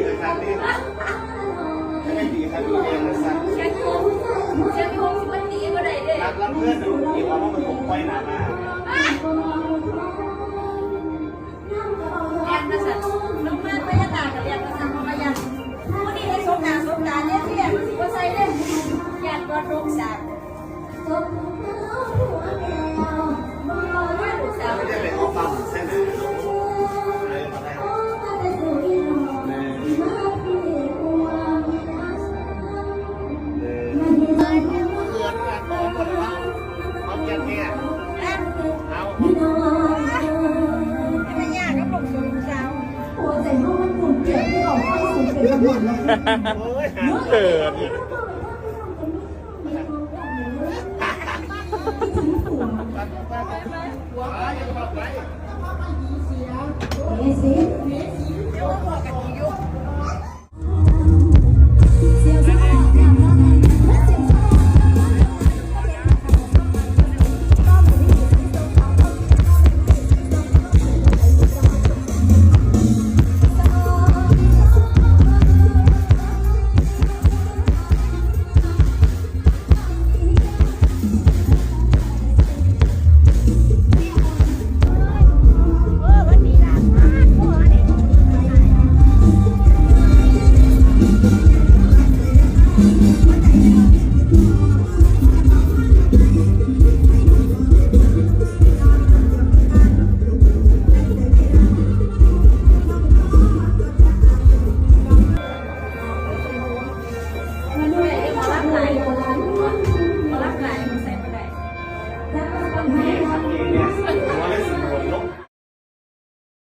เลยครับนี่ไม่ดีครับดีเองเลยสักเชียงโฮมสิมันดีก็ได้เด้รับเพื่อนดูดีว่ามันผมไว้หนามาเรียนภาษาน้องมาพยาบาลกับเรียนภาษาพยาวันนี้ให้สงการเนี่ยที่มันสิว่าใส่เล่นอยากรอดโรคสารไม่ได้เป็นข้อความเส้นเลยเกิดหัว